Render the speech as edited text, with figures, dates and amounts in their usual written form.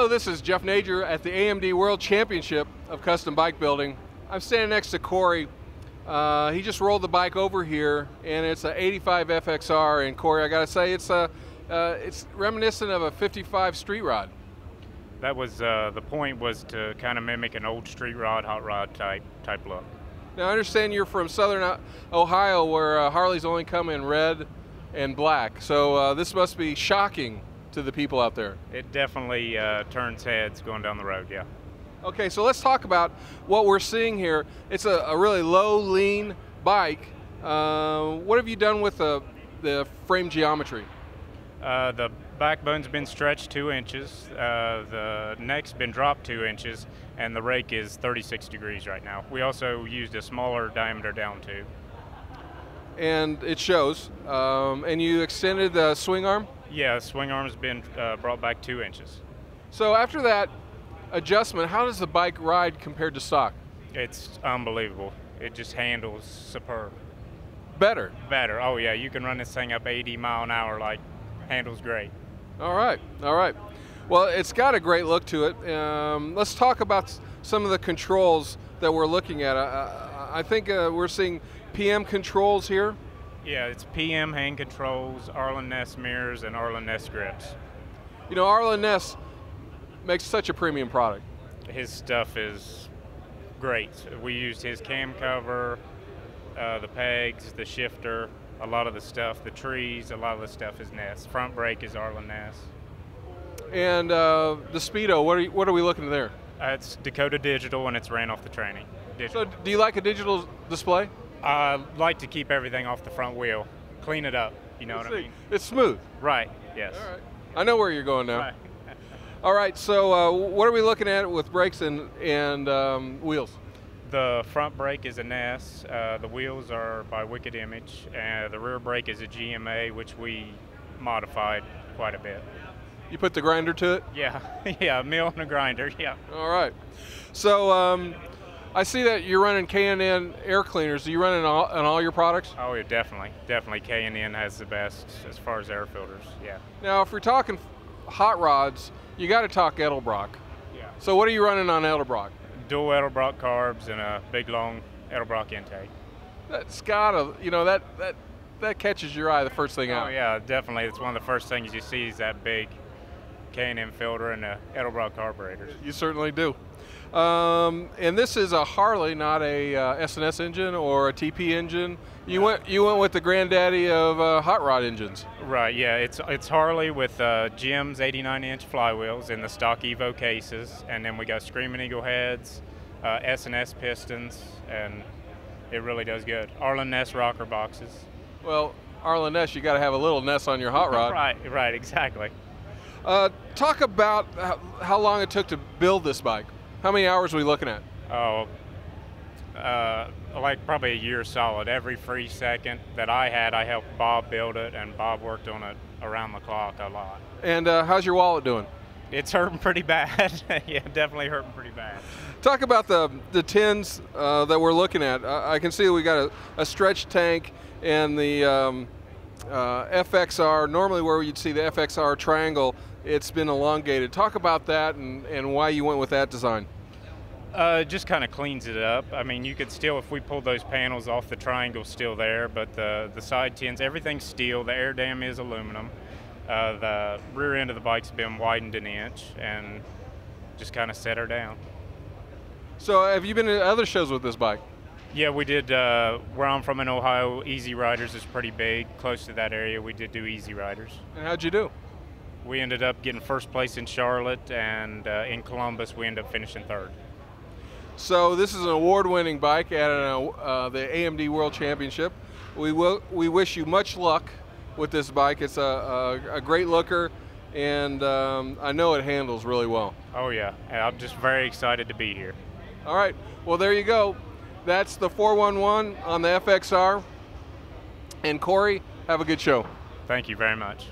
Hello, this is Jeff Nager at the AMD World Championship of Custom Bike Building. I'm standing next to Corey. He just rolled the bike over here, and it's an 85 FXR. And Corey, I gotta say, it's reminiscent of a 55 street rod. That was the point, was to kind of mimic an old street rod, hot rod type look. Now I understand you're from Southern Ohio, where Harleys only come in red and black. So this must be shocking to the people out there. It definitely turns heads going down the road, yeah. Okay, so let's talk about what we're seeing here. It's a really low, lean bike. What have you done with the frame geometry? The backbone's been stretched 2 inches, the neck's been dropped 2 inches, and the rake is 36 degrees right now. We also used a smaller diameter down tube. And it shows. And you extended the swing arm? Yeah, swing arm's been brought back 2 inches. So after that adjustment, how does the bike ride compared to stock? It's unbelievable. It just handles superb. Better? Better, oh yeah, you can run this thing up 80 mile an hour, like, handles great. All right, all right. Well, it's got a great look to it. Let's talk about some of the controls that we're looking at. I think we're seeing PM controls here. Yeah, it's PM hand controls, Arlen Ness mirrors, and Arlen Ness grips. You know, Arlen Ness makes such a premium product. His stuff is great. We used his cam cover, the pegs, the shifter, a lot of the stuff, the trees, a lot of the stuff is Ness. Front brake is Arlen Ness. And the Speedo, what are we looking at there? It's Dakota Digital, and it's ran off the tranny. So do you like a digital display? I like to keep everything off the front wheel, clean it up, you know what I mean? It's smooth. Right, yes. All right. I know where you're going now. Right. All right, so what are we looking at with brakes and wheels? The front brake is a Ness, the wheels are by Wicked Image, and the rear brake is a GMA, which we modified quite a bit. You put the grinder to it? Yeah, yeah, a mill and a grinder, yeah. All right. So I see that you're running K&N air cleaners. Do you run it on all your products? Oh, yeah, definitely. Definitely K&N has the best as far as air filters, yeah. Now, if we're talking hot rods, you got to talk Edelbrock. Yeah. So what are you running on Edelbrock? Dual Edelbrock carbs and a big, long Edelbrock intake. That's got to, you know, that catches your eye the first thing out. Oh, yeah, definitely. It's one of the first things you see is that big K&N filter and the Edelbrock carburetors. You certainly do. And this is a Harley, not a S&S engine or a TP engine. You went with the granddaddy of hot rod engines. Right. Yeah. It's Harley with Jim's 89-inch flywheels in the stock Evo cases, and then we got Screaming Eagle heads, S&S pistons, and it really does good. Arlen Ness rocker boxes. Well, Arlen Ness, you got to have a little Ness on your hot rod. Right. Right. Exactly. Talk about how long it took to build this bike. How many hours are we looking at? Oh, like probably a year solid. Every free second that I had, I helped Bob build it, and Bob worked on it around the clock a lot. And how's your wallet doing? It's hurting pretty bad. Yeah, definitely hurting pretty bad. Talk about the tins that we're looking at. I can see we got a stretch tank and the FXR. Normally where you'd see the FXR triangle, it's been elongated. Talk about that and why you went with that design. It just kind of cleans it up. I mean, you could still, if we pulled those panels off, the triangle's still there, but the side tins, everything's steel. The air dam is aluminum. The rear end of the bike's been widened an inch, and just kind of set her down. So have you been to other shows with this bike? Yeah, we did. Where I'm from in Ohio, Easy Riders is pretty big. Close to that area, we did do Easy Riders. And how'd you do? We ended up getting first place in Charlotte, and in Columbus, we ended up finishing third. So this is an award-winning bike at the AMD World Championship. We wish you much luck with this bike. It's a great looker, and I know it handles really well. Oh yeah, I'm just very excited to be here. All right, well there you go. That's the 411 on the FXR. And Corey, have a good show. Thank you very much.